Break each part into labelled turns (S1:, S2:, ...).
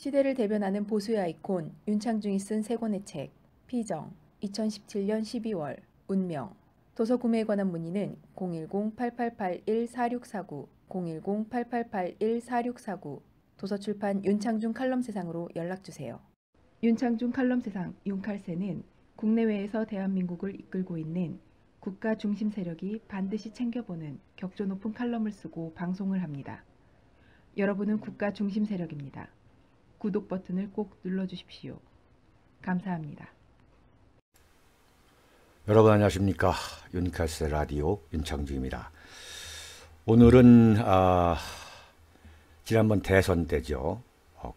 S1: 시대를 대변하는 보수의 아이콘 윤창중이 쓴 세 권의 책 피정 2017년 12월 운명 도서 구매에 관한 문의는 010-8881-4649 010-8881-4649 도서출판 윤창중 칼럼세상으로 연락주세요. 윤창중 칼럼세상 윤칼세는 국내외에서 대한민국을 이끌고 있는 국가 중심 세력이 반드시 챙겨보는 격조 높은 칼럼을 쓰고 방송을 합니다. 여러분은 국가 중심 세력입니다. 구독 버튼을 꼭 눌러주십시오. 감사합니다.
S2: 여러분 안녕하십니까. 윤칼세 라디오 윤창중입니다. 오늘은 지난번 대선 때죠.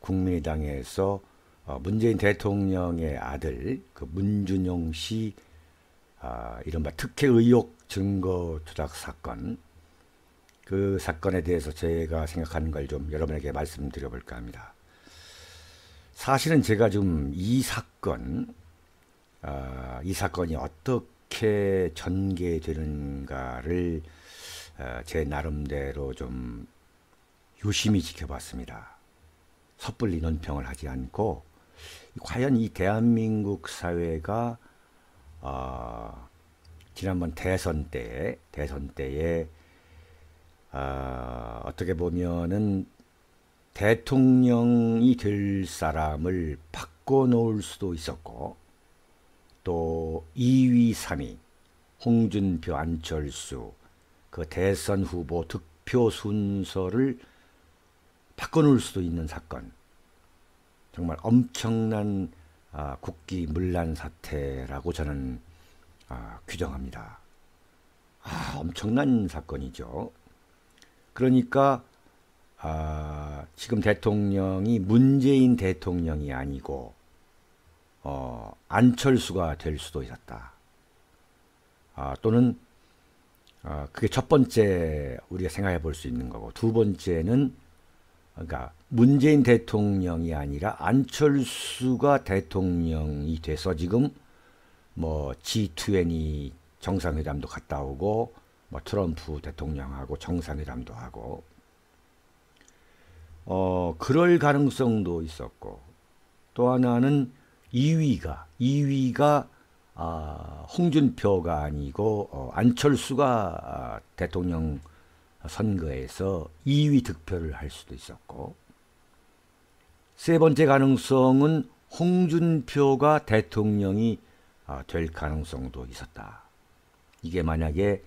S2: 국민의당에서 문재인 대통령의 아들 문준용 씨 이른바 특혜 의혹 증거 조작 사건, 그 사건에 대해서 제가 생각하는 걸 좀 여러분에게 말씀드려 볼까 합니다. 사실은 제가 좀 이 사건이 어떻게 전개되는가를 제 나름대로 좀 유심히 지켜봤습니다. 섣불리 논평을 하지 않고 과연 이 대한민국 사회가 지난번 대선 때에 어떻게 보면은 대통령이 될 사람을 바꿔놓을 수도 있었고, 또 2위, 3위 홍준표, 안철수 그 대선 후보 득표 순서를 바꿔놓을 수도 있는 사건, 정말 엄청난 국기문란 사태라고 저는 규정합니다. 엄청난 사건이죠. 그러니까 지금 대통령이 문재인 대통령이 아니고 안철수가 될 수도 있었다. 또는 그게 첫 번째 우리가 생각해 볼 수 있는 거고, 두 번째는 그러니까 문재인 대통령이 아니라 안철수가 대통령이 돼서 지금 뭐 G20 정상회담도 갔다 오고, 뭐 트럼프 대통령하고 정상회담도 하고, 그럴 가능성도 있었고, 또 하나는 2위가 홍준표가 아니고 안철수가 대통령 선거에서 2위 득표를 할 수도 있었고, 세 번째 가능성은 홍준표가 대통령이 될 가능성도 있었다. 이게 만약에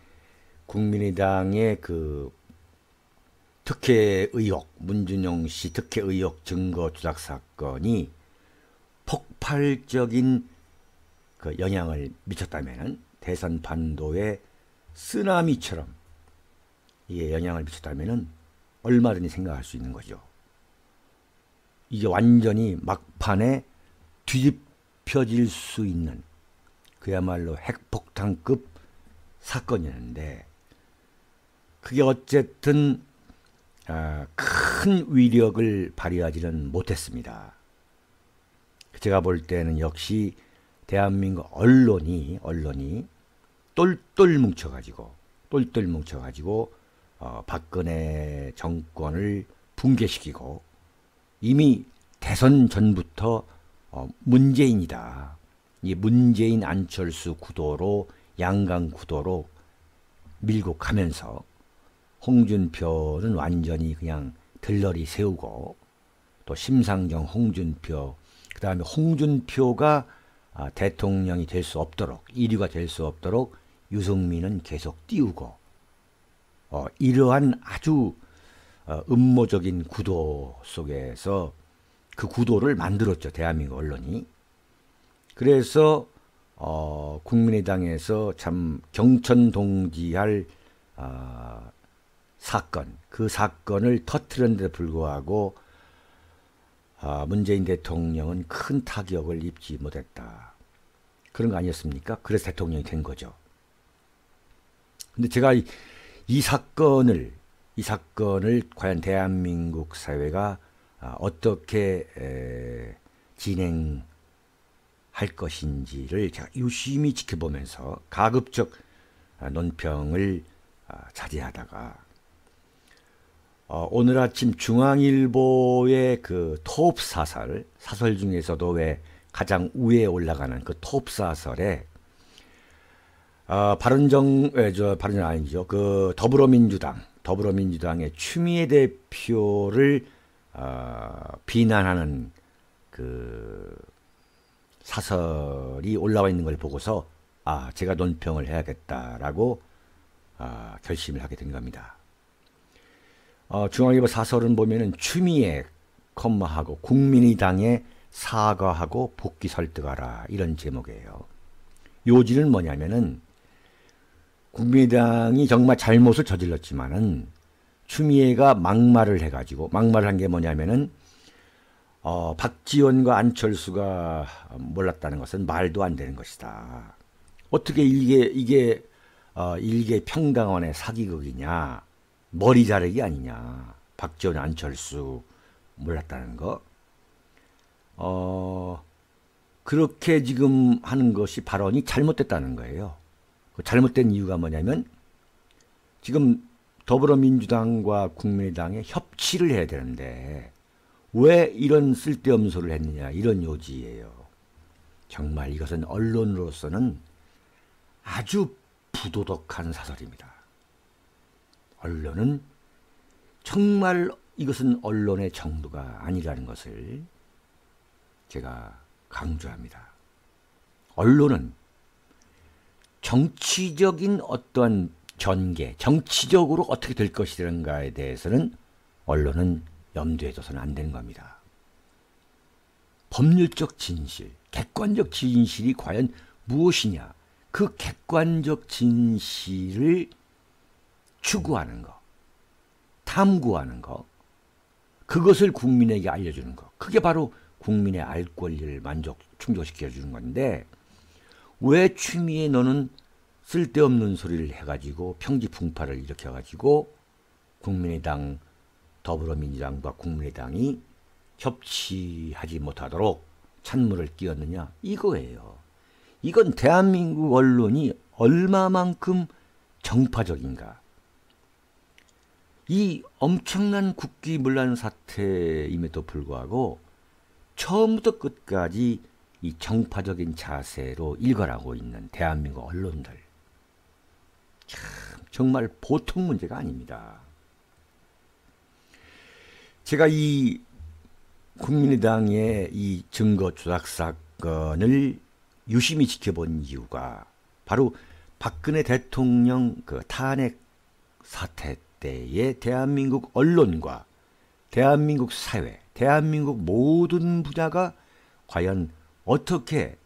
S2: 국민의당의 그 특혜 의혹, 문준용 씨 특혜 의혹 증거 조작 사건이 폭발적인 그 영향을 미쳤다면은, 대선 판도에 쓰나미처럼 이게 영향을 미쳤다면은 얼마든지 생각할 수 있는 거죠. 이게 완전히 막판에 뒤집혀질 수 있는 그야말로 핵폭탄급 사건이었는데, 그게 어쨌든 큰 위력을 발휘하지는 못했습니다. 제가 볼 때는 역시 대한민국 언론이 똘똘 뭉쳐가지고 박근혜 정권을 붕괴시키고, 이미 대선 전부터 문재인이다, 이 문재인 안철수 구도로, 양강 구도로 밀고 가면서 홍준표는 완전히 그냥 들러리 세우고, 또 심상정, 홍준표, 그 다음에 홍준표가 대통령이 될 수 없도록, 1위가 될 수 없도록 유승민은 계속 띄우고, 이러한 아주 음모적인 구도 속에서 그 구도를 만들었죠, 대한민국 언론이. 그래서 국민의당에서 참 경천동지할 사건, 그 사건을 터뜨렸는데 불구하고 문재인 대통령은 큰 타격을 입지 못했다. 그런 거 아니었습니까? 그래서 대통령이 된 거죠. 근데 제가 이 사건을 과연 대한민국 사회가 어떻게 진행할 것인지를 제가 유심히 지켜보면서 가급적 논평을 자제하다가 오늘 아침 중앙일보의 그 톱 사설 중에서도 왜 가장 위에 올라가는 그 톱 사설에 바른정 아니죠. 그 더불어민주당의 추미애 대표를 비난하는 그 사설이 올라와 있는 걸 보고서 제가 논평을 해야겠다라고 결심을 하게 된 겁니다. 중앙일보 사설은 보면은 추미애, 하고 국민의당에 사과하고 복귀 설득하라 이런 제목이에요. 요지는 뭐냐면은 국민의당이 정말 잘못을 저질렀지만은 추미애가 막말을 해가지고 막말을 한 게 뭐냐면은 박지원과 안철수가 몰랐다는 것은 말도 안 되는 것이다. 어떻게 이게 일개 평당원의 사기극이냐, 머리 자르기 아니냐. 박지원, 안철수 몰랐다는 거. 그렇게 지금 하는 것이 발언이 잘못됐다는 거예요. 그 잘못된 이유가 뭐냐면 지금 더불어민주당과 국민의당에 협치를 해야 되는데 왜 이런 쓸데없는 소리를 했느냐, 이런 요지예요. 정말 이것은 언론으로서는 아주 부도덕한 사설입니다. 언론은 정말 이것은 언론의 정도가 아니라는 것을 제가 강조합니다. 언론은 정치적인 어떠한 전개, 정치적으로 어떻게 될 것이라는가에 대해서는 언론은 염두에 둬서는 안 되는 겁니다. 법률적 진실, 객관적 진실이 과연 무엇이냐, 그 객관적 진실을 추구하는 거, 탐구하는 거, 그것을 국민에게 알려주는 거, 그게 바로 국민의 알 권리를 충족시켜주는 건데 왜 추미애 너는 쓸데없는 소리를 해가지고 평지풍파를 일으켜가지고 국민의당, 더불어민주당과 국민의당이 협치하지 못하도록 찬물을 끼얹느냐, 이거예요. 이건 대한민국 언론이 얼마만큼 정파적인가. 이 엄청난 국기문란 사태임에도 불구하고 처음부터 끝까지 이 정파적인 자세로 일관하고 있는 대한민국 언론들. 참 정말 보통 문제가 아닙니다. 제가 이 국민의당의 이 증거 조작 사건을 유심히 지켜본 이유가 바로 박근혜 대통령 그 탄핵 사태 때의 대한민국 언론과 대한민국 사회, 대한민국 모든 분야가 과연 어떻게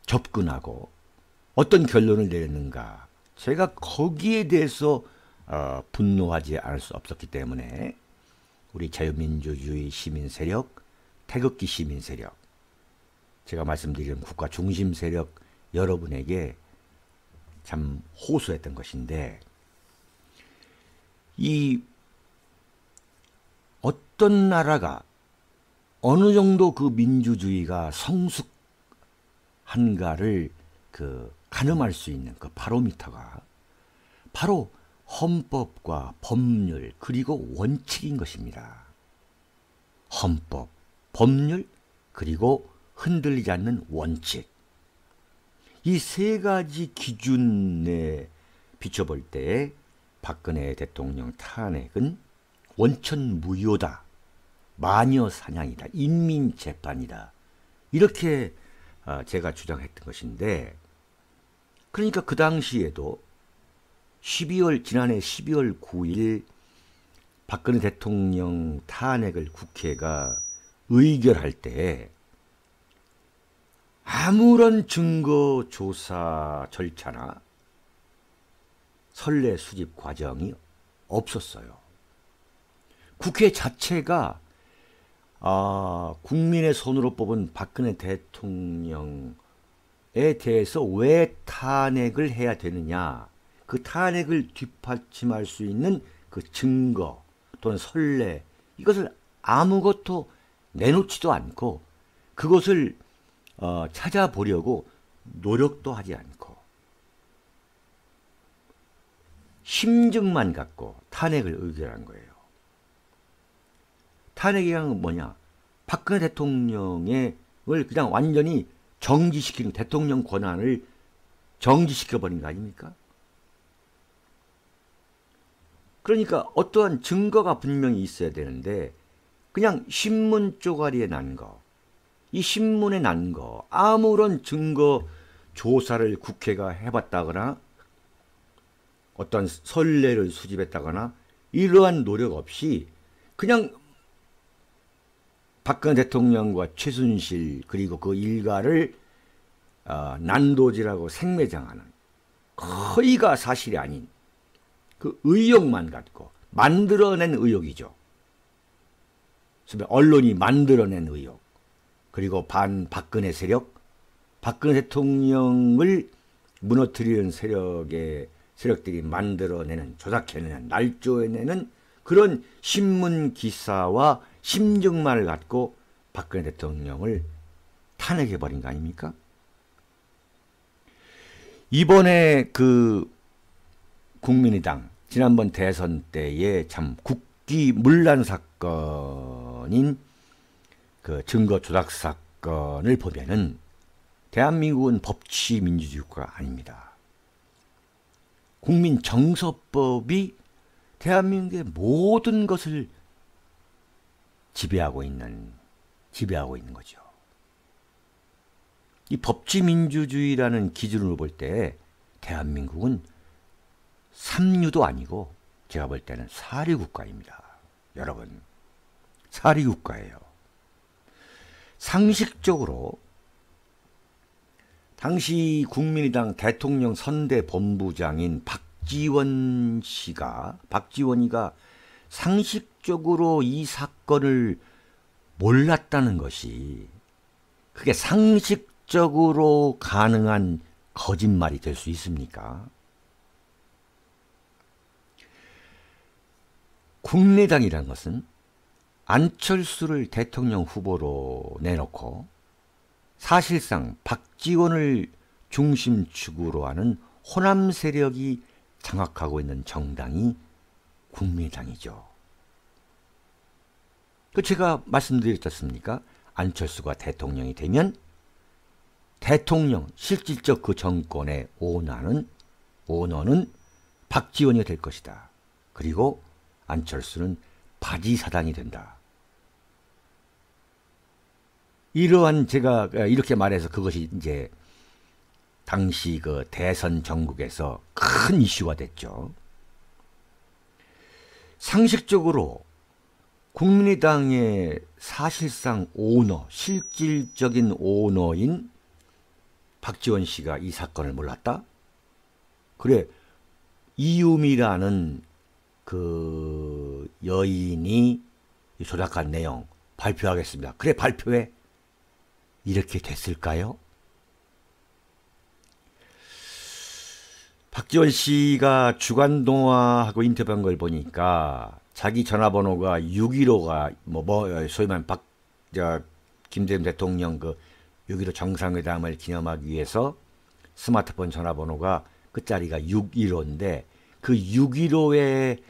S2: 접근하고 어떤 결론을 내렸는가. 제가 거기에 대해서 분노하지 않을 수 없었기 때문에 우리 자유민주주의 시민세력, 태극기 시민세력, 제가 말씀드린 국가 중심 세력 여러분에게 참 호소했던 것인데, 이 어떤 나라가 어느 정도 그 민주주의가 성숙한가를 가늠할 수 있는 그 바로미터가 바로 헌법과 법률 그리고 원칙인 것입니다. 헌법, 법률 그리고 흔들리지 않는 원칙. 이 세 가지 기준에 비춰볼 때 박근혜 대통령 탄핵은 원천무효다, 마녀사냥이다, 인민재판이다, 이렇게 제가 주장했던 것인데, 그러니까 그 당시에도 지난해 12월 9일 박근혜 대통령 탄핵을 국회가 의결할 때 아무런 증거 조사 절차나 선례 수집 과정이 없었어요. 국회 자체가 국민의 손으로 뽑은 박근혜 대통령에 대해서 왜 탄핵을 해야 되느냐, 그 탄핵을 뒷받침할 수 있는 그 증거 또는 선례, 이것을 아무것도 내놓지도 않고 그것을 찾아보려고 노력도 하지 않고 심증만 갖고 탄핵을 의결한 거예요. 탄핵이란 뭐냐? 박근혜 대통령을 그냥 완전히 정지시키는, 대통령 권한을 정지시켜버린 거 아닙니까? 그러니까 어떠한 증거가 분명히 있어야 되는데 그냥 신문 쪼가리에 난 거, 이 신문에 난 거, 아무런 증거 조사를 국회가 해봤다거나 어떤 선례를 수집했다거나 이러한 노력 없이 그냥 박근혜 대통령과 최순실 그리고 그 일가를 난도질하고 생매장하는 거의가 사실이 아닌 그 의혹만 갖고 만들어낸 의혹이죠. 언론이 만들어낸 의혹, 그리고 반박근혜 세력, 박근혜 대통령을 무너뜨리는 세력들이 만들어내는, 조작해내는, 날조해내는 그런 신문 기사와 심증만을 갖고 박근혜 대통령을 탄핵해버린 거 아닙니까? 이번에 그 국민의당 지난번 대선 때에 참 국기문란 사건인 그 증거 조작 사건을 보면은 대한민국은 법치 민주주의 국가가 아닙니다. 국민 정서법이 대한민국의 모든 것을 지배하고 있는 거죠. 이 법치 민주주의라는 기준으로 볼 때 대한민국은 삼류도 아니고 제가 볼 때는 사류국가입니다. 여러분, 사류국가예요. 상식적으로 당시 국민의당 대통령 선대본부장인 박지원이가 상식적으로 이 사건을 몰랐다는 것이 그게 상식적으로 가능한 거짓말이 될 수 있습니까? 국민의당이라는 것은 안철수를 대통령 후보로 내놓고 사실상 박지원을 중심축으로 하는 호남 세력이 장악하고 있는 정당이 국민의당이죠. 제가 말씀드렸지 않습니까? 안철수가 대통령이 되면 대통령, 실질적 그 정권의 오너는 박지원이 될 것이다. 그리고 안철수는 바지사단이 된다. 이러한, 제가 이렇게 말해서 그것이 이제 당시 그 대선 전국에서 큰 이슈가 됐죠. 상식적으로 국민의당의 사실상 실질적인 오너인 박지원 씨가 이 사건을 몰랐다? 그래, 이유미라는 그 여인이 조작한 내용 발표하겠습니다. 그래, 발표해. 이렇게 됐을까요? 박지원 씨가 주간동화하고 인터뷰한 걸 보니까 자기 전화번호가 615가 소위 말하면 김대중 대통령 그 6.15 정상회담을 기념하기 위해서 스마트폰 전화번호가 끝자리가 615인데 그 615에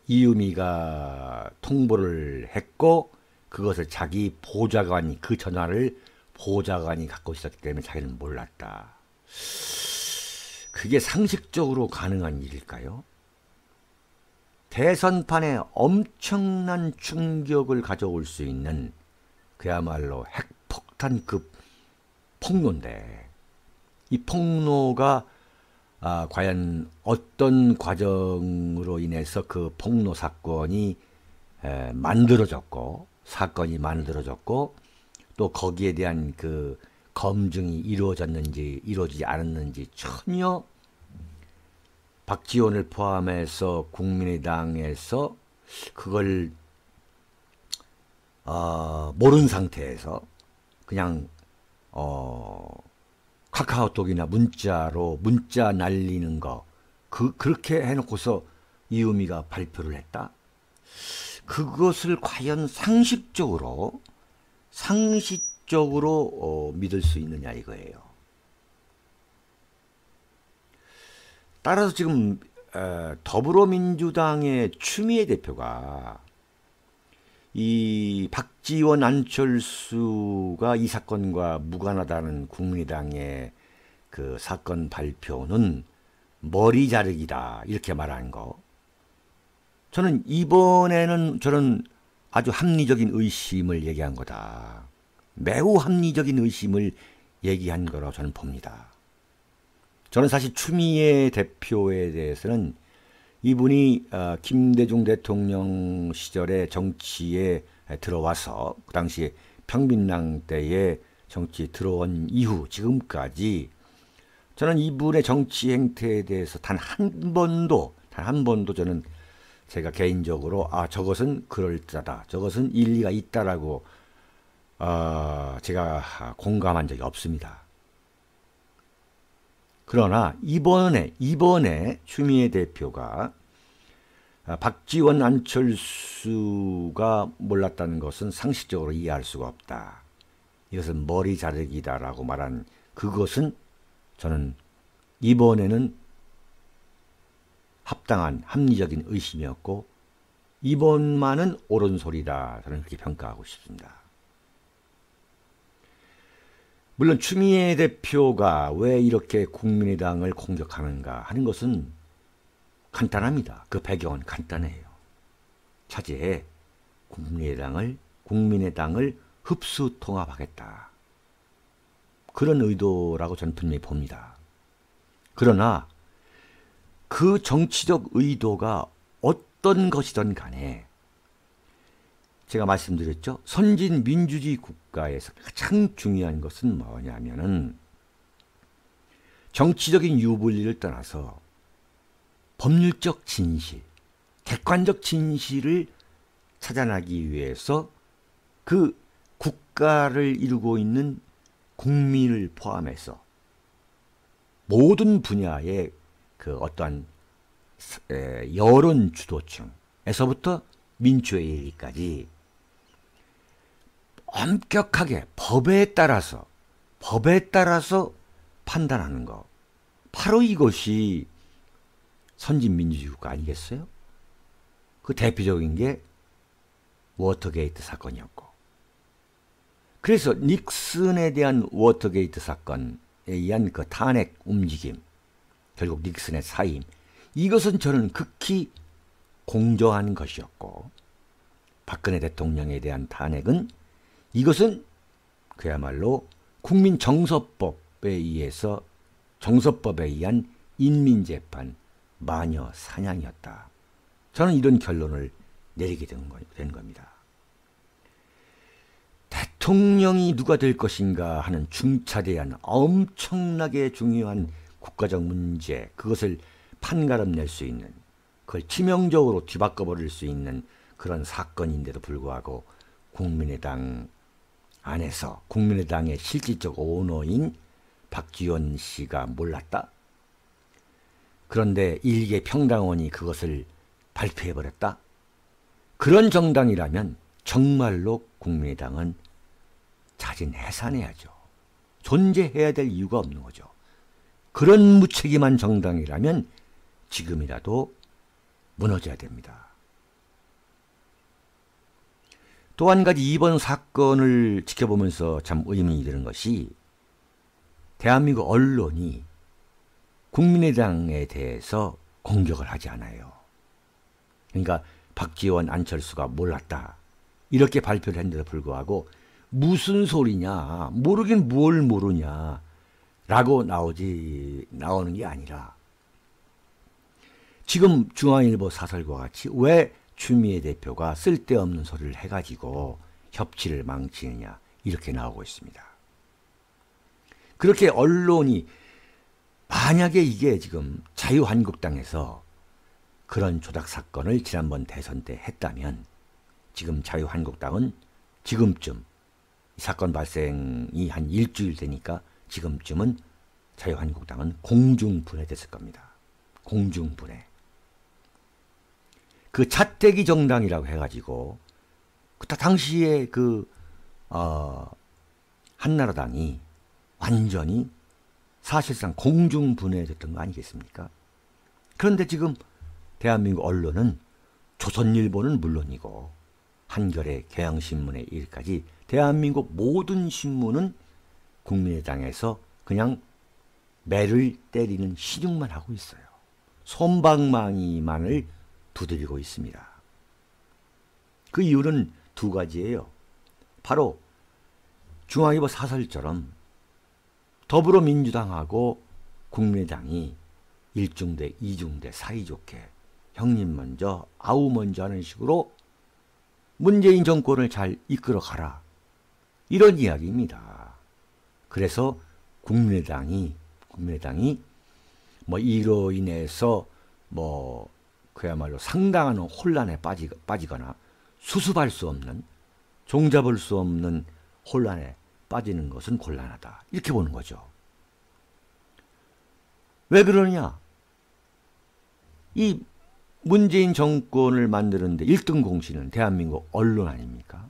S2: 이유미가 통보를 했고 그것을 자기 보좌관이, 그 전화를 보좌관이 갖고 있었기 때문에 자기는 몰랐다. 그게 상식적으로 가능한 일일까요? 대선판에 엄청난 충격을 가져올 수 있는 그야말로 핵폭탄급 폭로인데 이 폭로가 과연 어떤 과정으로 인해서 그 폭로 사건이 만들어졌고 또 거기에 대한 그 검증이 이루어졌는지 이루어지지 않았는지 전혀 박지원을 포함해서 국민의당에서 그걸 모르는 상태에서 그냥 카카오톡이나 문자 날리는 거 그렇게 해놓고서 이유미가 발표를 했다. 그것을 과연 상식적으로 믿을 수 있느냐 이거예요. 따라서 지금 더불어민주당의 추미애 대표가 이 박지원 안철수가 이 사건과 무관하다는 국민의당의 그 사건 발표는 머리 자르기다 이렇게 말한 거, 저는 이번에는 저는 아주 합리적인 의심을 얘기한 거다. 매우 합리적인 의심을 얘기한 거라고 저는 봅니다. 저는 사실 추미애 대표에 대해서는 이분이 김대중 대통령 시절에 정치에 들어와서 그 당시에 평민당 때에 정치에 들어온 이후 지금까지 저는 이분의 정치 행태에 대해서 단 한 번도 저는 제가 개인적으로 저것은 그럴듯하다, 저것은 일리가 있다라고 제가 공감한 적이 없습니다. 그러나 이번에 추미애 대표가 박지원 안철수가 몰랐다는 것은 상식적으로 이해할 수가 없다, 이것은 머리 자르기다라고 말한 그것은 저는 이번에는 합당한 합리적인 의심이었고 이번만은 옳은 소리다, 저는 그렇게 평가하고 싶습니다. 물론 추미애 대표가 왜 이렇게 국민의당을 공격하는가 하는 것은 간단합니다. 그 배경은 간단해요. 차제에 국민의당을 흡수 통합하겠다, 그런 의도라고 저는 분명히 봅니다. 그러나 그 정치적 의도가 어떤 것이든 간에 제가 말씀드렸죠. 선진 민주주의 국가에서 가장 중요한 것은 뭐냐면은 정치적인 유불리를 떠나서 법률적 진실, 객관적 진실을 찾아내기 위해서 그 국가를 이루고 있는 국민을 포함해서 모든 분야의 그 어떠한 여론 주도층에서부터 민주에 이르기까지 엄격하게 법에 따라서 판단하는 것, 바로 이것이 선진민주주의 국가 아니겠어요? 그 대표적인 게 워터게이트 사건이었고, 그래서 닉슨에 대한 워터게이트 사건에 의한 그 탄핵 움직임, 결국 닉슨의 사임, 이것은 저는 극히 공정한 것이었고, 박근혜 대통령에 대한 탄핵은 이것은 그야말로 국민 정서법에 의한 인민재판, 마녀 사냥이었다. 저는 이런 결론을 내리게 된 겁니다. 대통령이 누가 될 것인가 하는 중차대한 엄청나게 중요한 국가적 문제, 그것을 판가름 낼 수 있는, 그걸 치명적으로 뒤바꿔버릴 수 있는 그런 사건인데도 불구하고 국민의당 안에서 국민의당의 실질적 오너인 박지원 씨가 몰랐다? 그런데 일개 평당원이 그것을 발표해버렸다? 그런 정당이라면 정말로 국민의당은 자진해산해야죠. 존재해야 될 이유가 없는 거죠. 그런 무책임한 정당이라면 지금이라도 무너져야 됩니다. 또 한 가지 이번 사건을 지켜보면서 참 의문이 드는 것이, 대한민국 언론이 국민의당에 대해서 공격을 하지 않아요. 그러니까 박지원, 안철수가 몰랐다, 이렇게 발표를 했는데도 불구하고 무슨 소리냐, 모르긴 뭘 모르냐 라고 나오는 게 아니라, 지금 중앙일보 사설과 같이 왜 추미애 대표가 쓸데없는 소리를 해가지고 협치를 망치느냐, 이렇게 나오고 있습니다. 그렇게 언론이, 만약에 이게 지금 자유한국당에서 그런 조작 사건을 지난번 대선 때 했다면, 지금 자유한국당은 지금쯤, 이 사건 발생이 한 일주일 되니까 지금쯤은 자유한국당은 공중분해됐을 겁니다. 공중분해. 그 차떼기 정당이라고 해가지고 그때 당시에 한나라당이 완전히 사실상 공중분해됐던 거 아니겠습니까? 그런데 지금 대한민국 언론은 조선일보는 물론이고 한겨레, 경향신문에 이르까지 대한민국 모든 신문은 국민의당에서 그냥 매를 때리는 시중만 하고 있어요. 솜방망이만을 두드리고 있습니다. 그 이유는 두 가지예요. 바로 중앙일보 사설처럼 더불어민주당하고 국민의당이 1중대, 2중대 사이좋게 형님 먼저, 아우 먼저 하는 식으로 문재인 정권을 잘 이끌어 가라. 이런 이야기입니다. 그래서 국민의당이 뭐 이로 인해서 뭐 그야말로 상당한 혼란에 빠지거나 수습할 수 없는, 종잡을 수 없는 혼란에 빠지는 것은 곤란하다. 이렇게 보는 거죠. 왜 그러냐? 이 문재인 정권을 만드는데 1등 공신은 대한민국 언론 아닙니까?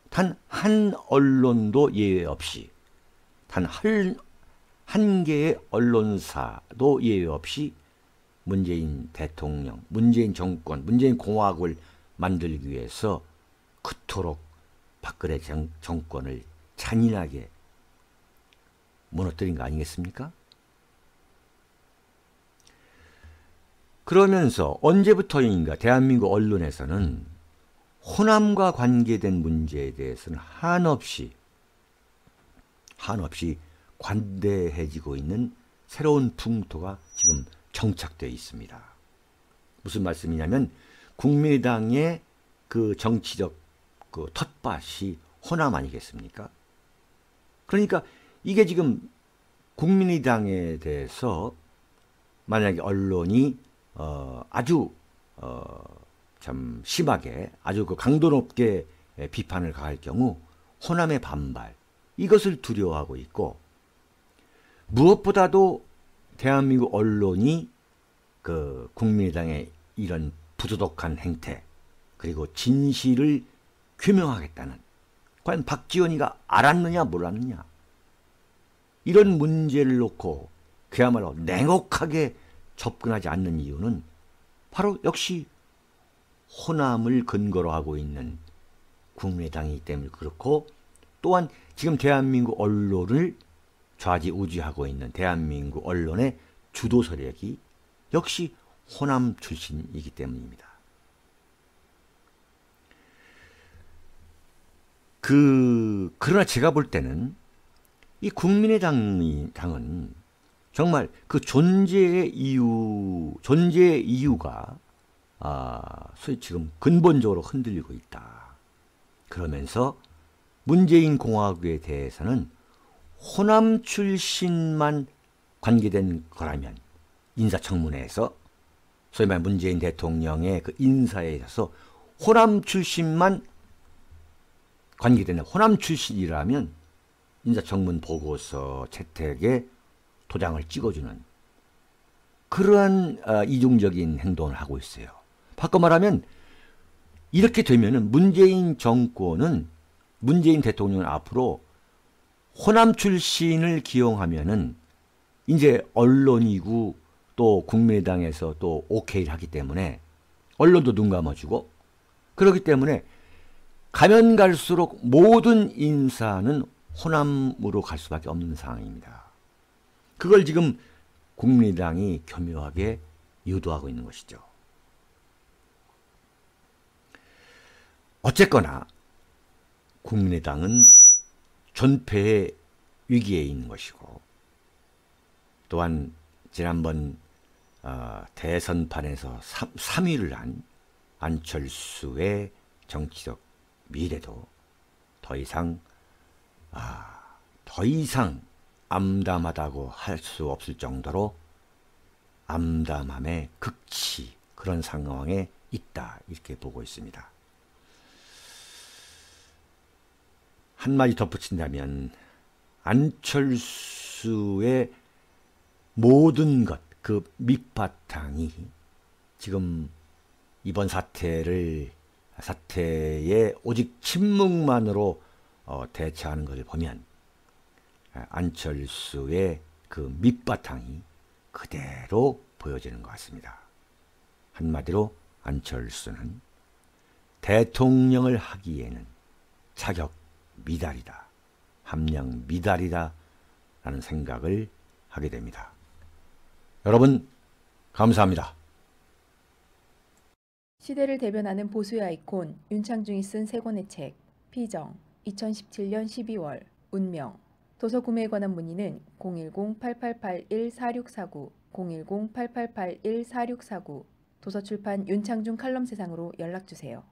S2: 단 한 언론도 예외 없이, 단 한 개의 언론사도 예외 없이 문재인 대통령, 문재인 정권, 문재인 공화국을 만들기 위해서 그토록 박근혜 정권을 잔인하게 무너뜨린 거 아니겠습니까? 그러면서 언제부터인가 대한민국 언론에서는 호남과 관계된 문제에 대해서는 한없이 관대해지고 있는 새로운 풍토가 지금 정착되어 있습니다. 무슨 말씀이냐면 국민의당의 그 정치적 그 텃밭이 호남 아니겠습니까? 그러니까 이게 지금 국민의당에 대해서 만약에 언론이 아주 참 심하게, 아주 그 강도 높게 비판을 가할 경우 호남의 반발, 이것을 두려워하고 있고, 무엇보다도 대한민국 언론이 그 국민의당의 이런 부도덕한 행태, 그리고 진실을 규명하겠다는, 과연 박지원이가 알았느냐 몰랐느냐, 이런 문제를 놓고 그야말로 냉혹하게 접근하지 않는 이유는 바로 역시 호남을 근거로 하고 있는 국민의당이기 때문에 그렇고, 또한 지금 대한민국 언론을 좌지우지하고 있는 대한민국 언론의 주도 세력이 역시 호남 출신이기 때문입니다. 그러나 제가 볼 때는 이 국민의당은 정말 그 존재의 이유가 소위 지금 근본적으로 흔들리고 있다. 그러면서 문재인 공화국에 대해서는 호남 출신만 관계된 거라면, 인사청문회에서 소위 말해 문재인 대통령의 그 인사에 있어서 호남 출신만 관계되는, 호남 출신이라면 인사청문 보고서 채택에 도장을 찍어주는 그러한 이중적인 행동을 하고 있어요. 바꿔 말하면 이렇게 되면은 문재인 정권은, 문재인 대통령은 앞으로 호남 출신을 기용하면은 이제 언론이고 또 국민의당에서 또 오케이를 하기 때문에 언론도 눈 감아주고, 그렇기 때문에 가면 갈수록 모든 인사는 호남으로 갈 수밖에 없는 상황입니다. 그걸 지금 국민의당이 교묘하게 유도하고 있는 것이죠. 어쨌거나 국민의당은 존폐의 위기에 있는 것이고, 또한 지난번 대선판에서 3위를 한 안철수의 정치적 미래도 더 이상 암담하다고 할 수 없을 정도로 암담함의 극치, 그런 상황에 있다, 이렇게 보고 있습니다. 한마디 덧붙인다면 안철수의 모든 것, 그 밑바탕이 지금 이번 사태에 오직 침묵만으로 대처하는 것을 보면 안철수의 그 밑바탕이 그대로 보여지는 것 같습니다. 한마디로 안철수는 대통령을 하기에는 자격 미달이다, 함량 미달이다 라는 생각을 하게 됩니다. 여러분 감사합니다.
S1: 시대를 대변하는 보수의 아이콘 윤창중이 쓴 세 권의 책 피정 2017년 12월 운명 도서 구매에 관한 문의는 010-8881-4649 010-8881-4649 도서출판 윤창중 칼럼세상으로 연락주세요.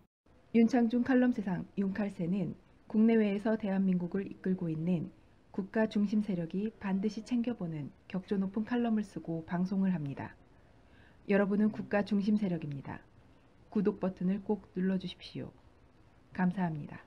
S1: 윤창중 칼럼세상 윤칼세는 국내외에서 대한민국을 이끌고 있는 국가 중심 세력이 반드시 챙겨보는 격조 높은 칼럼을 쓰고 방송을 합니다. 여러분은 국가 중심 세력입니다. 구독 버튼을 꼭 눌러주십시오. 감사합니다.